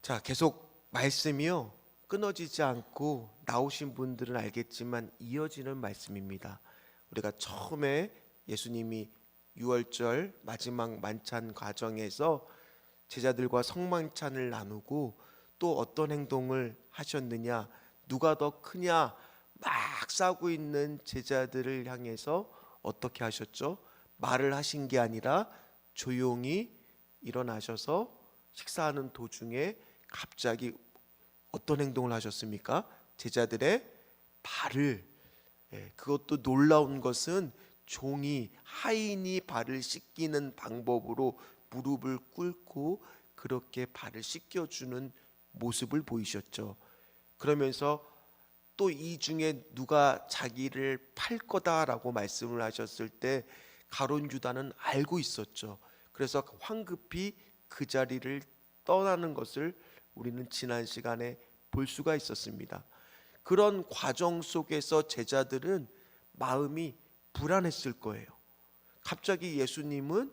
자, 계속 말씀이요. 끊어지지 않고 나오신 분들은 알겠지만 이어지는 말씀입니다. 우리가 처음에 예수님이 유월절 마지막 만찬 과정에서 제자들과 성만찬을 나누고 또 어떤 행동을 하셨느냐, 누가 더 크냐 막 싸우고 있는 제자들을 향해서 어떻게 하셨죠? 말을 하신 게 아니라 조용히 일어나셔서 식사하는 도중에 갑자기 어떤 행동을 하셨습니까? 제자들의 발을, 그것도 놀라운 것은 종이 하인이 발을 씻기는 방법으로 무릎을 꿇고 그렇게 발을 씻겨주는 모습을 보이셨죠. 그러면서 또 이 중에 누가 자기를 팔 거다라고 말씀을 하셨을 때 가룟 유다는 알고 있었죠. 그래서 황급히 그 자리를 떠나는 것을 우리는 지난 시간에 볼 수가 있었습니다. 그런 과정 속에서 제자들은 마음이 불안했을 거예요. 갑자기 예수님은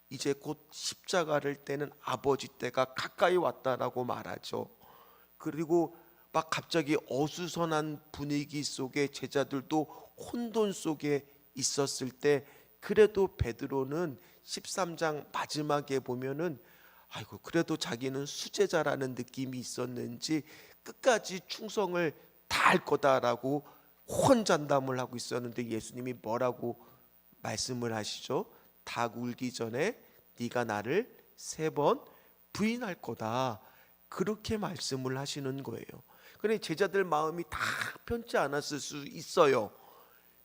이제 곧 십자가를 떼는 아버지 때가 가까이 왔다라고 말하죠. 그리고 막 갑자기 어수선한 분위기 속에 제자들도 혼돈 속에 있었을 때, 그래도 베드로는 13장 마지막에 보면은 아이고, 그래도 자기는 수제자라는 느낌이 있었는지 끝까지 충성을 다할 거다라고 혼잣담을 하고 있었는데, 예수님이 뭐라고 말씀을 하시죠? 닭 울기 전에 네가 나를 3번 부인할 거다, 그렇게 말씀을 하시는 거예요. 그런데 제자들 마음이 다 편치 않았을 수 있어요.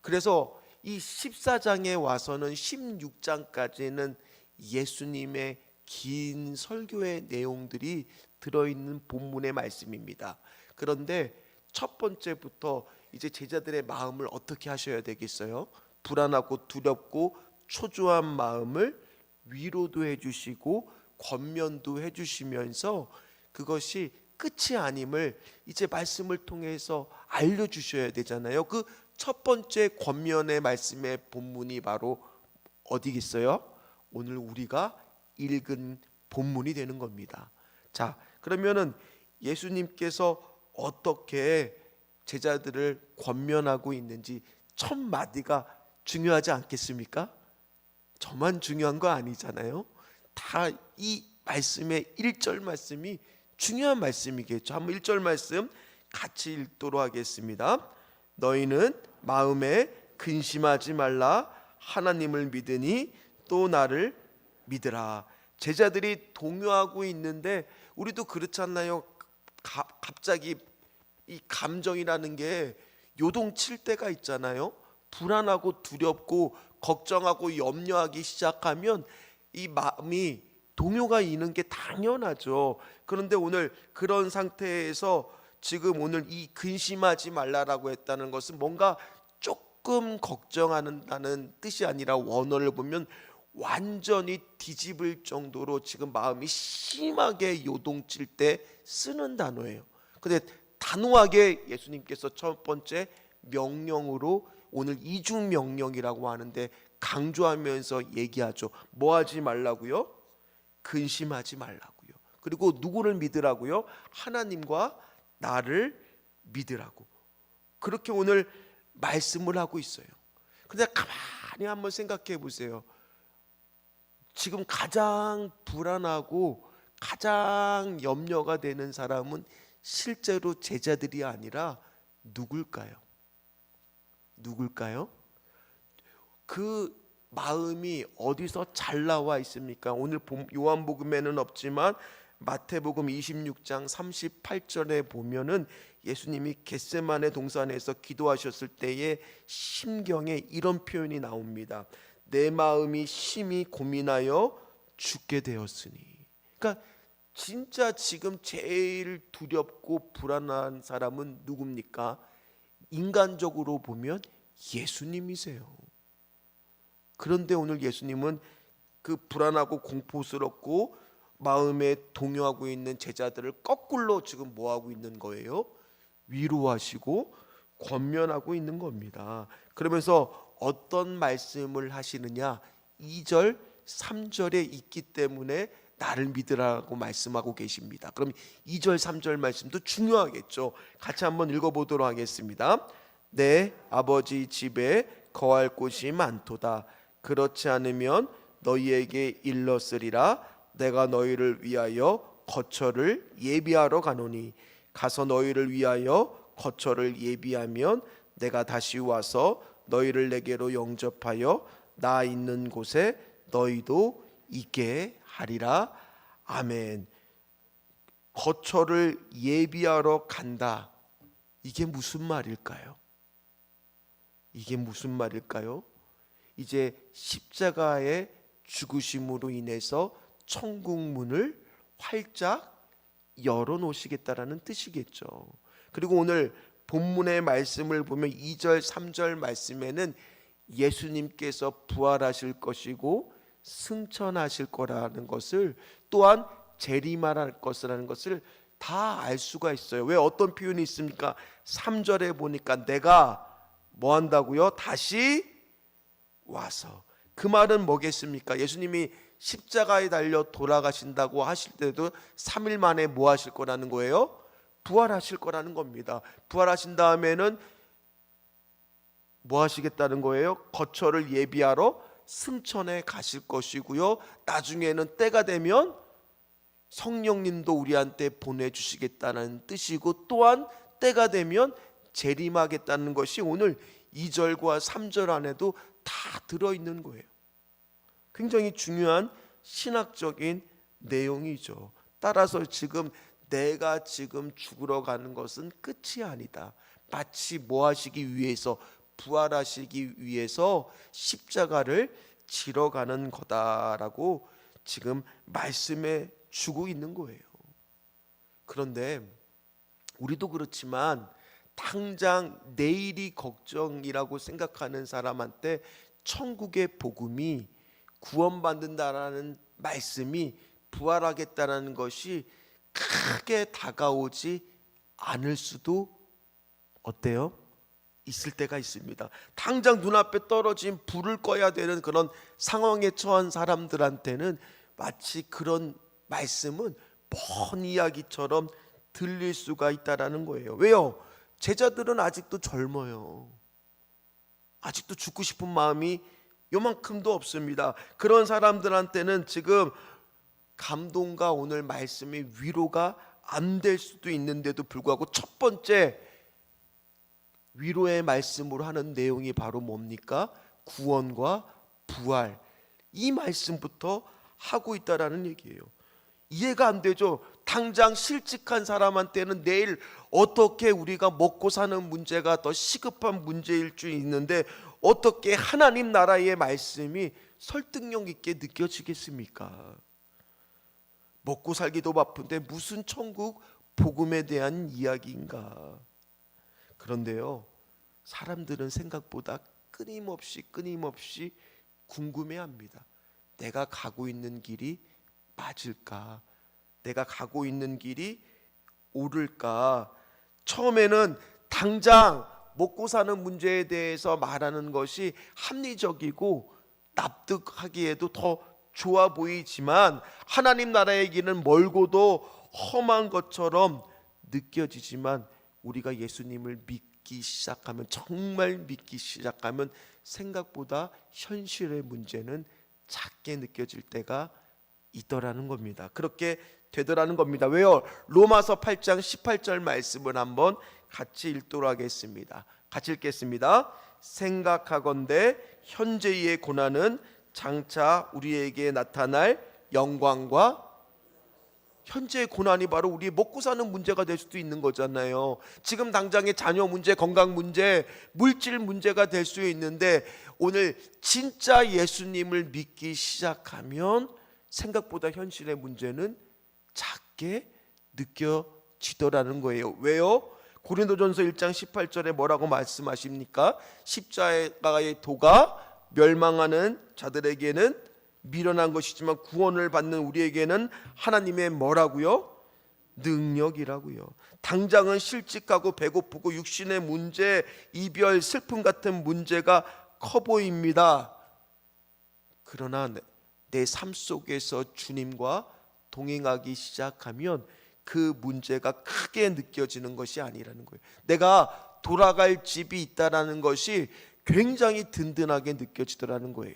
그래서 이 14장에 와서는 16장까지는 예수님의 긴 설교의 내용들이 들어있는 본문의 말씀입니다. 그런데 첫 번째부터 이제 제자들의 마음을 어떻게 하셔야 되겠어요? 불안하고 두렵고 초조한 마음을 위로도 해주시고 권면도 해주시면서 그것이 끝이 아님을 이제 말씀을 통해서 알려주셔야 되잖아요. 그 첫 번째 권면의 말씀의 본문이 바로 어디겠어요? 오늘 우리가 읽은 본문이 되는 겁니다. 자, 그러면은 예수님께서 어떻게 제자들을 권면하고 있는지 첫 마디가 중요하지 않겠습니까? 저만 중요한 거 아니잖아요. 다 이 말씀의 1절 말씀이 중요한 말씀이겠죠. 한번 1절 말씀 같이 읽도록 하겠습니다. 너희는 마음에 근심하지 말라. 하나님을 믿으니 또 나를 믿으라. 제자들이 동요하고 있는데 우리도 그렇잖아요. 갑자기 이 감정이라는 게 요동칠 때가 있잖아요. 불안하고 두렵고 걱정하고 염려하기 시작하면 이 마음이 동요가 있는 게 당연하죠. 그런데 오늘 그런 상태에서 지금 오늘 이 근심하지 말라라고 했다는 것은 뭔가 조금 걱정한다는 뜻이 아니라 원어를 보면 완전히 뒤집을 정도로 지금 마음이 심하게 요동칠 때 쓰는 단어예요. 근데 단호하게 예수님께서 첫 번째 명령으로 오늘 이중 명령이라고 하는데 강조하면서 얘기하죠. 뭐 하지 말라고요? 근심하지 말라고요. 그리고 누구를 믿으라고요? 하나님과 나를 믿으라고. 그렇게 오늘 말씀을 하고 있어요. 근데 가만히 한번 생각해 보세요. 지금 가장 불안하고 가장 염려가 되는 사람은 실제로 제자들이 아니라 누굴까요? 누굴까요? 그 마음이 어디서 잘 나와 있습니까? 오늘 요한복음에는 없지만 마태복음 26장 38절에 보면은 예수님이 겟세마네 동산에서 기도하셨을 때의 심경에 이런 표현이 나옵니다. 내 마음이 심히 고민하여 죽게 되었으니. 그러니까 진짜 지금 제일 두렵고 불안한 사람은 누굽니까? 인간적으로 보면 예수님이세요. 그런데 오늘 예수님은 그 불안하고 공포스럽고 마음에 동요하고 있는 제자들을 거꾸로 지금 뭐하고 있는 거예요? 위로하시고 권면하고 있는 겁니다. 그러면서 어떤 말씀을 하시느냐? 2절 3절에 있기 때문에 나를 믿으라고 말씀하고 계십니다. 그럼 2절 3절 말씀도 중요하겠죠. 같이 한번 읽어보도록 하겠습니다. 내 아버지 집에 거할 곳이 많도다. 그렇지 않으면 너희에게 일렀으리라. 내가 너희를 위하여 거처를 예비하러 가노니 가서 너희를 위하여 거처를 예비하면 내가 다시 와서 너희를 내게로 영접하여 나 있는 곳에 너희도 있게 하리라. 아멘. 거처를 예비하러 간다. 이게 무슨 말일까요? 이게 무슨 말일까요? 이제 십자가의 죽으심으로 인해서 천국 문을 활짝 열어놓으시겠다라는 뜻이겠죠. 그리고 오늘 본문의 말씀을 보면 2절 3절 말씀에는 예수님께서 부활하실 것이고 승천하실 거라는 것을, 또한 재림할 것이라는 것을 다 알 수가 있어요. 왜? 어떤 표현이 있습니까? 3절에 보니까 내가 뭐 한다고요? 다시 와서. 그 말은 뭐겠습니까? 예수님이 십자가에 달려 돌아가신다고 하실 때도 3일 만에 뭐 하실 거라는 거예요? 부활하실 거라는 겁니다. 부활하신 다음에는 뭐 하시겠다는 거예요? 거처를 예비하러 승천해 가실 것이고요, 나중에는 때가 되면 성령님도 우리한테 보내주시겠다는 뜻이고, 또한 때가 되면 재림하겠다는 것이 오늘 2절과 3절 안에도 다 들어있는 거예요. 굉장히 중요한 신학적인 내용이죠. 따라서 지금 내가 지금 죽으러 가는 것은 끝이 아니다. 마치 뭐 하시기 위해서, 부활하시기 위해서 십자가를 지러 가는 거다라고 지금 말씀해 주고 있는 거예요. 그런데 우리도 그렇지만 당장 내일이 걱정이라고 생각하는 사람한테 천국의 복음이, 구원받는다라는 말씀이, 부활하겠다라는 것이 크게 다가오지 않을 수도 어때요? 있을 때가 있습니다. 당장 눈앞에 떨어진 불을 꺼야 되는 그런 상황에 처한 사람들한테는 마치 그런 말씀은 먼 이야기처럼 들릴 수가 있다라는 거예요. 왜요? 제자들은 아직도 젊어요. 아직도 죽고 싶은 마음이 요만큼도 없습니다. 그런 사람들한테는 지금 감동과 오늘 말씀이 위로가 안 될 수도 있는데도 불구하고 첫 번째 위로의 말씀으로 하는 내용이 바로 뭡니까? 구원과 부활, 이 말씀부터 하고 있다라는 얘기예요. 이해가 안 되죠? 당장 실직한 사람한테는 내일 어떻게 우리가 먹고 사는 문제가 더 시급한 문제일 줄 있는데 어떻게 하나님 나라의 말씀이 설득력 있게 느껴지겠습니까? 먹고 살기도 바쁜데 무슨 천국 복음에 대한 이야기인가? 그런데요, 사람들은 생각보다 끊임없이 궁금해합니다. 내가 가고 있는 길이 맞을까? 내가 가고 있는 길이 옳을까? 처음에는 당장 먹고 사는 문제에 대해서 말하는 것이 합리적이고 납득하기에도 더 좋아 보이지만 하나님 나라의 길은 멀고도 험한 것처럼 느껴지지만 우리가 예수님을 믿기 시작하면, 정말 믿기 시작하면 생각보다 현실의 문제는 작게 느껴질 때가 있더라는 겁니다. 그렇게 되더라는 겁니다. 왜요? 로마서 8장 18절 말씀을 한번 같이 읽도록 하겠습니다. 같이 읽겠습니다. 생각하건대 현재의 고난은 장차 우리에게 나타날 영광과, 현재의 고난이 바로 우리 먹고 사는 문제가 될 수도 있는 거잖아요. 지금 당장의 자녀 문제, 건강 문제, 물질 문제가 될 수 있는데 오늘 진짜 예수님을 믿기 시작하면 생각보다 현실의 문제는 작게 느껴지더라는 거예요. 왜요? 고린도전서 1장 18절에 뭐라고 말씀하십니까? 십자가의 도가 멸망하는 자들에게는 미련한 것이지만 구원을 받는 우리에게는 하나님의 뭐라고요? 능력이라고요. 당장은 실직하고 배고프고 육신의 문제, 이별, 슬픔 같은 문제가 커 보입니다. 그러나 내 삶 속에서 주님과 동행하기 시작하면 그 문제가 크게 느껴지는 것이 아니라는 거예요. 내가 돌아갈 집이 있다라는 것이 굉장히 든든하게 느껴지더라는 거예요.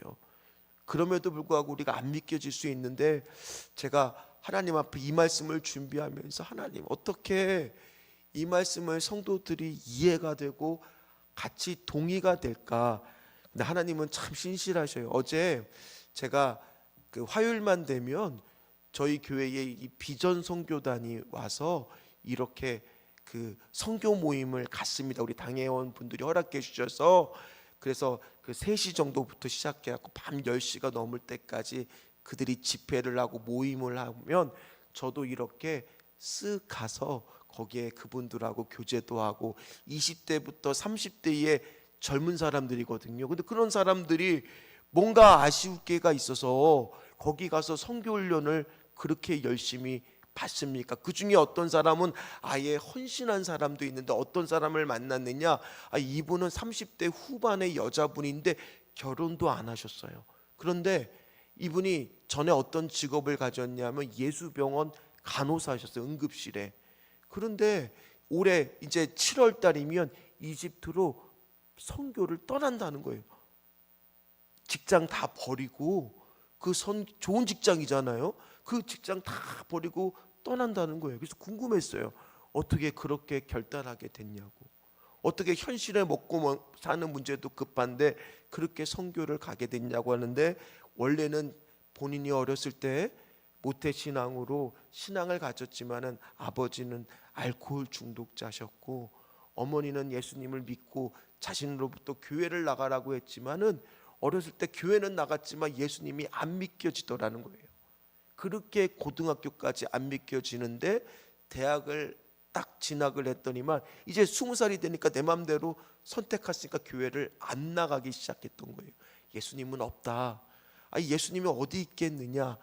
그럼에도 불구하고 우리가 안 믿겨질 수 있는데, 제가 하나님 앞에 이 말씀을 준비하면서 하나님, 어떻게 이 말씀을 성도들이 이해가 되고 같이 동의가 될까? 근데 하나님은 참 신실하셔요. 어제 제가 그 화요일만 되면 저희 교회에 이 비전 선교단이 와서 이렇게 그 선교 모임을 갖습니다. 우리 당회원 분들이 허락해 주셔서, 그래서 그 3시 정도부터 시작해 갖고 밤 10시가 넘을 때까지 그들이 집회를 하고 모임을 하면 저도 이렇게 쓱 가서 거기에 그분들하고 교제도 하고, 20대부터 30대의 젊은 사람들이거든요. 근데 그런 사람들이 뭔가 아쉬울 게가 있어서 거기 가서 선교 훈련을 그렇게 열심히 받습니까? 그 중에 어떤 사람은 아예 헌신한 사람도 있는데, 어떤 사람을 만났느냐, 이분은 30대 후반의 여자분인데 결혼도 안 하셨어요. 그런데 이분이 전에 어떤 직업을 가졌냐면 예수병원 간호사셨어요. 응급실에. 그런데 올해 이제 7월 달이면 이집트로 선교를 떠난다는 거예요. 직장 다 버리고, 좋은 직장이잖아요. 그 직장 다 버리고 떠난다는 거예요. 그래서 궁금했어요. 어떻게 그렇게 결단하게 됐냐고. 어떻게 현실에 먹고 사는 문제도 급한데 그렇게 선교를 가게 됐냐고 하는데, 원래는 본인이 어렸을 때 모태신앙으로 신앙을 가졌지만은 아버지는 알코올 중독자셨고, 어머니는 예수님을 믿고 자신으로부터 교회를 나가라고 했지만은 어렸을 때 교회는 나갔지만 예수님이 안 믿겨지더라는 거예요. 그렇게 고등학교까지 안 믿겨지는데 대학을 딱 진학을 했더니만 이제 20살이 되니까 내 맘대로 선택했으니까 교회를 안 나가기 시작했던 거예요. 예수님은 없다. 예수님이 어디 있겠느냐.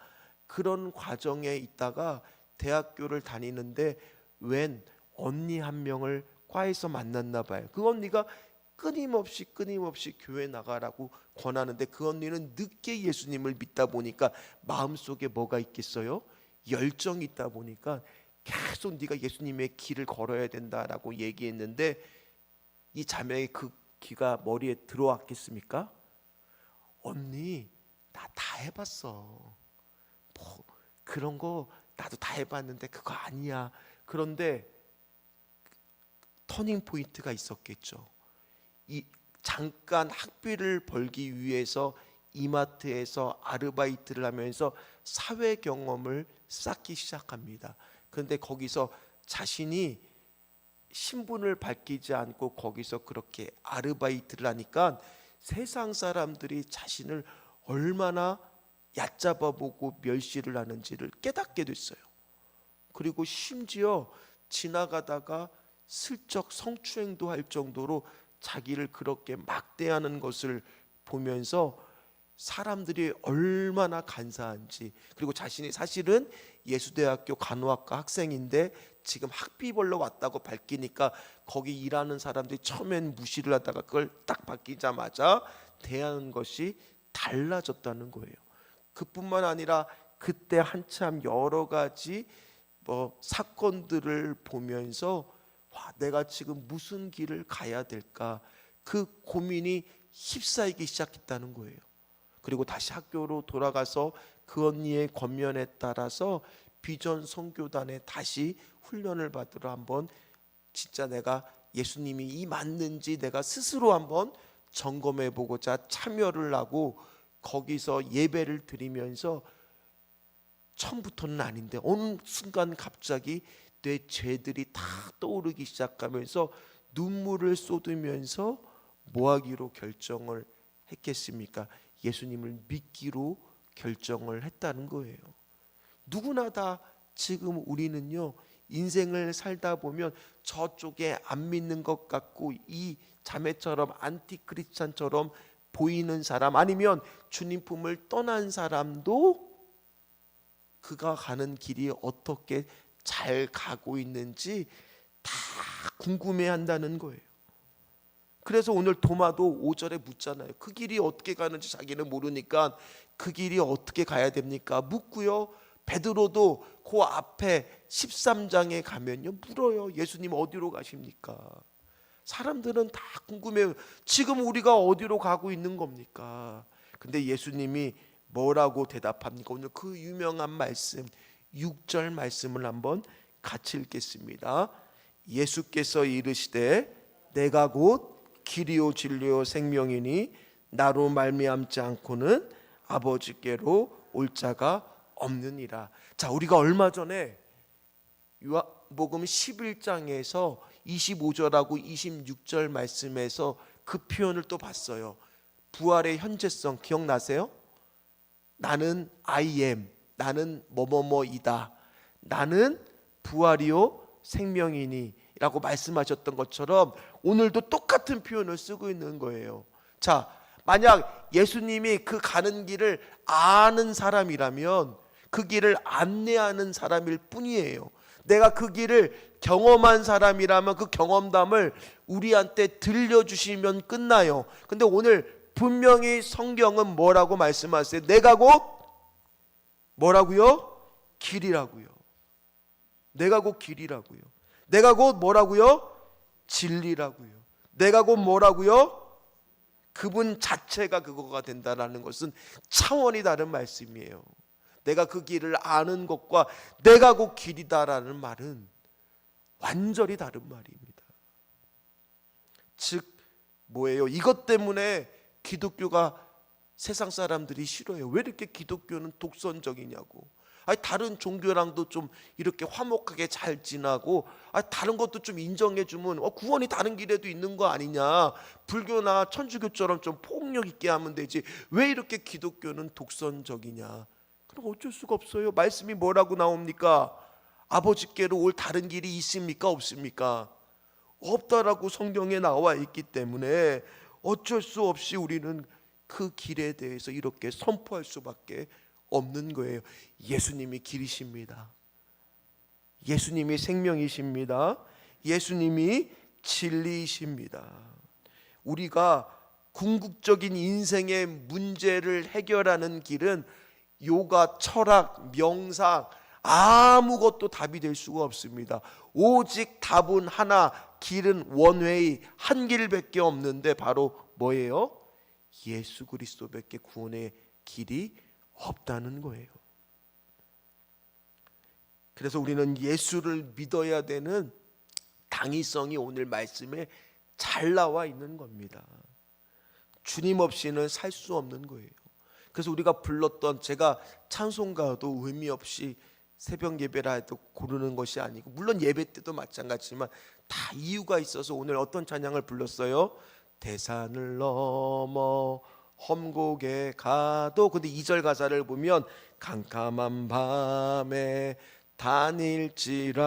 그런 과정에 있다가 대학교를 다니는데 웬 언니 한 명을 과에서 만났나 봐요. 그 언니가 끊임없이 교회 나가라고 권하는데, 그 언니는 늦게 예수님을 믿다 보니까 마음속에 뭐가 있겠어요? 열정이 있다 보니까 계속 네가 예수님의 길을 걸어야 된다라고 얘기했는데, 이 자매의 그 귀가 머리에 들어왔겠습니까? 언니, 나 다 해봤어. 뭐 그런 거 나도 다 해봤는데 그거 아니야. 그런데 터닝 포인트가 있었겠죠. 이 잠깐 학비를 벌기 위해서 이마트에서 아르바이트를 하면서 사회 경험을 쌓기 시작합니다. 그런데 거기서 자신이 신분을 밝히지 않고 거기서 그렇게 아르바이트를 하니까 세상 사람들이 자신을 얼마나 얕잡아 보고 멸시를 하는지를 깨닫게 됐어요. 그리고 심지어 지나가다가 슬쩍 성추행도 할 정도로 자기를 그렇게 막대하는 것을 보면서 사람들이 얼마나 간사한지, 그리고 자신이 사실은 예수대학교 간호학과 학생인데 지금 학비 벌러 왔다고 밝히니까 거기 일하는 사람들이 처음엔 무시를 하다가 그걸 딱 밝히자마자 대하는 것이 달라졌다는 거예요. 그뿐만 아니라 그때 한참 여러 가지 사건들을 보면서 내가 지금 무슨 길을 가야 될까, 그 고민이 휩싸이기 시작했다는 거예요. 그리고 다시 학교로 돌아가서 그 언니의 권면에 따라서 비전 선교단에 다시 훈련을 받으러 한번 진짜 내가 예수님이 이 맞는지 내가 스스로 한번 점검해 보고자 참여를 하고, 거기서 예배를 드리면서 처음부터는 아닌데 어느 순간 갑자기 내 죄들이 다 떠오르기 시작하면서 눈물을 쏟으면서 뭐 하기로 결정을 했겠습니까? 예수님을 믿기로 결정을 했다는 거예요. 누구나 다 지금 우리는요, 인생을 살다 보면 저쪽에 안 믿는 것 같고 이 자매처럼 안티크리스찬처럼 보이는 사람, 아니면 주님 품을 떠난 사람도 그가 가는 길이 어떻게 잘 가고 있는지 다 궁금해한다는 거예요. 그래서 오늘 도마도 5절에 묻잖아요. 그 길이 어떻게 가는지 자기는 모르니까 그 길이 어떻게 가야 됩니까? 묻고요. 베드로도 그 앞에 13장에 가면요 물어요. 예수님 어디로 가십니까? 사람들은 다 궁금해요. 지금 우리가 어디로 가고 있는 겁니까? 근데 예수님이 뭐라고 대답합니까? 오늘 그 유명한 말씀 6절 말씀을 한번 같이 읽겠습니다. 예수께서 이르시되 내가 곧 길이요 진리요 생명이니 나로 말미암지 않고는 아버지께로 올 자가 없느니라. 자, 우리가 얼마 전에 요한복음 11장에서 25절하고 26절 말씀에서 그 표현을 또 봤어요. 부활의 현재성 기억나세요? 나는 I am, 나는 뭐뭐뭐이다, 나는 부활이요 생명이니 라고 말씀하셨던 것처럼 오늘도 똑같은 표현을 쓰고 있는 거예요. 자, 만약 예수님이 그 가는 길을 아는 사람이라면 그 길을 안내하는 사람일 뿐이에요. 내가 그 길을 경험한 사람이라면 그 경험담을 우리한테 들려주시면 끝나요. 근데 오늘 분명히 성경은 뭐라고 말씀하세요? 내가 곧 뭐라고요? 길이라고요. 내가 곧 길이라고요. 내가 곧 뭐라고요? 진리라고요. 내가 곧 뭐라고요? 그분 자체가 그거가 된다라는 것은 차원이 다른 말씀이에요. 내가 그 길을 아는 것과 내가 곧 길이다라는 말은 완전히 다른 말입니다. 즉 뭐예요? 이것 때문에 기독교가 세상 사람들이 싫어요. 왜 이렇게 기독교는 독선적이냐고. 다른 종교랑도 좀 이렇게 화목하게 잘 지나고 다른 것도 좀 인정해주면 구원이 다른 길에도 있는 거 아니냐, 불교나 천주교처럼 좀 폭력 있게 하면 되지 왜 이렇게 기독교는 독선적이냐. 그럼 어쩔 수가 없어요. 말씀이 뭐라고 나옵니까? 아버지께로 올 다른 길이 있습니까? 없습니까? 없다라고 성경에 나와 있기 때문에 어쩔 수 없이 우리는 그 길에 대해서 이렇게 선포할 수밖에 없는 거예요. 예수님이 길이십니다. 예수님이 생명이십니다. 예수님이 진리이십니다. 우리가 궁극적인 인생의 문제를 해결하는 길은 요가, 철학, 명상 아무것도 답이 될 수가 없습니다. 오직 답은 하나, 길은 원웨이, 한 길밖에 없는데 바로 뭐예요? 예수 그리스도밖에 구원의 길이 없다는 거예요. 그래서 우리는 예수를 믿어야 되는 당위성이 오늘 말씀에 잘 나와 있는 겁니다. 주님 없이는 살 수 없는 거예요. 그래서 우리가 불렀던, 제가 찬송가도 의미 없이 새벽 예배라 해도 고르는 것이 아니고, 물론 예배 때도 마찬가지지만 다 이유가 있어서 오늘 어떤 찬양을 불렀어요? 대산을 넘어 험곡에 가도, 근데 2절 가사를 보면 캄캄한 밤에 다닐지라도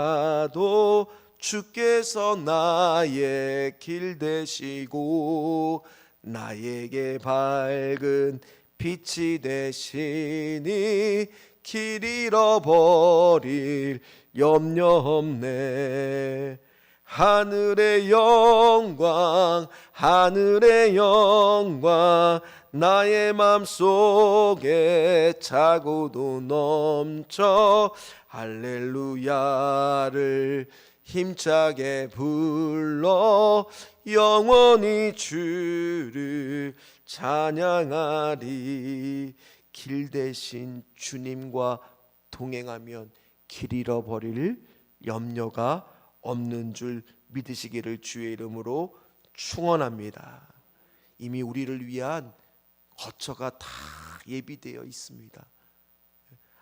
주께서 나의 길 되시고 나에게 밝은 빛이 되시니 길 잃어버릴 염려 없네. 하늘의 영광, 하늘의 영광, 나의 맘속에 차고도 넘쳐 할렐루야를 힘차게 불러 영원히 주를 찬양하리. 길 대신 주님과 동행하면 길 잃어버릴 염려가 없는 줄 믿으시기를 주의 이름으로 축원합니다. 이미 우리를 위한 거처가 다 예비되어 있습니다.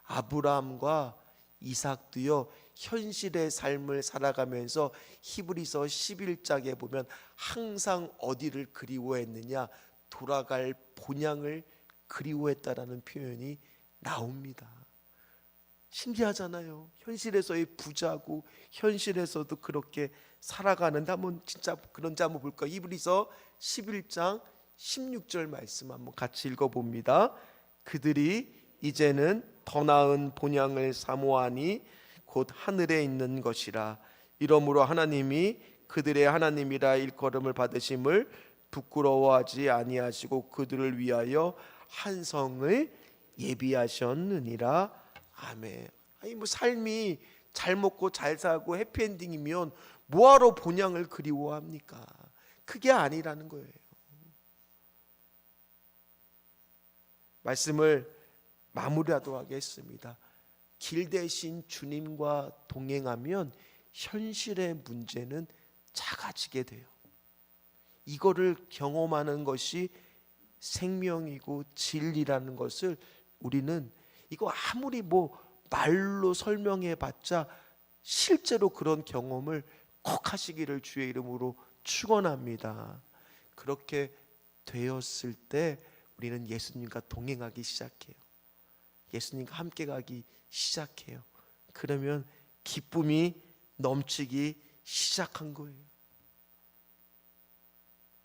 아브라함과 이삭도요, 현실의 삶을 살아가면서 히브리서 11장에 보면 항상 어디를 그리워했느냐? 돌아갈 본향을 그리워했다라는 표현이 나옵니다. 신기하잖아요. 현실에서의 부자고 현실에서도 그렇게 살아가는데, 한번 진짜 그런지 한번 볼까요? 히브리서 11장 16절 말씀 한번 같이 읽어봅니다. 그들이 이제는 더 나은 본향을 사모하니 곧 하늘에 있는 것이라. 이러므로 하나님이 그들의 하나님이라 일컬음을 받으심을 부끄러워하지 아니하시고 그들을 위하여 한 성을 예비하셨느니라. 아멘. 아니 뭐 삶이 잘 먹고 잘 살고 해피엔딩이면 뭐하러 본향을 그리워합니까? 그게 아니라는 거예요. 말씀을 마무리하도록 하겠습니다. 길 대신 주님과 동행하면 현실의 문제는 작아지게 돼요. 이거를 경험하는 것이 생명이고 진리라는 것을 우리는 이거 아무리 뭐 말로 설명해 봤자 실제로 그런 경험을 꼭 하시기를 주의 이름으로 축원합니다. 그렇게 되었을 때 우리는 예수님과 동행하기 시작해요. 예수님과 함께 가기 시작해요. 그러면 기쁨이 넘치기 시작한 거예요.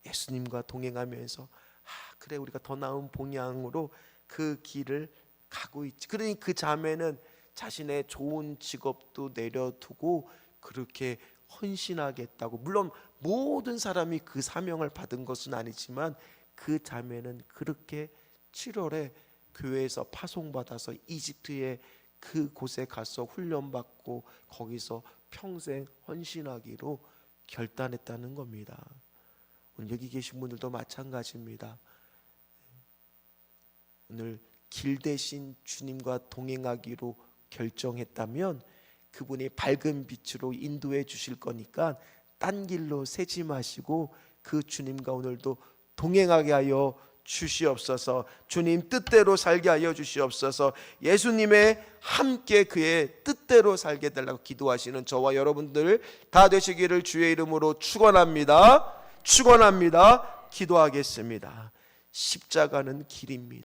예수님과 동행하면서 그래 우리가 더 나은 본향으로 그 길을 가고 있지. 그러니 그 자매는 자신의 좋은 직업도 내려두고 그렇게 헌신하겠다고, 물론 모든 사람이 그 사명을 받은 것은 아니지만 그 자매는 그렇게 7월에 교회에서 파송받아서 이집트의 그 곳에 가서 훈련받고 거기서 평생 헌신하기로 결단했다는 겁니다. 오늘 여기 계신 분들도 마찬가지입니다. 오늘 길 대신 주님과 동행하기로 결정했다면 그분이 밝은 빛으로 인도해 주실 거니까 딴 길로 새지 마시고 그 주님과 오늘도 동행하게 하여 주시옵소서. 주님 뜻대로 살게 하여 주시옵소서. 예수님의 함께 그의 뜻대로 살게 달라고 기도하시는 저와 여러분들 다 되시기를 주의 이름으로 축원합니다. 축원합니다. 기도하겠습니다. 십자가는 길입니다.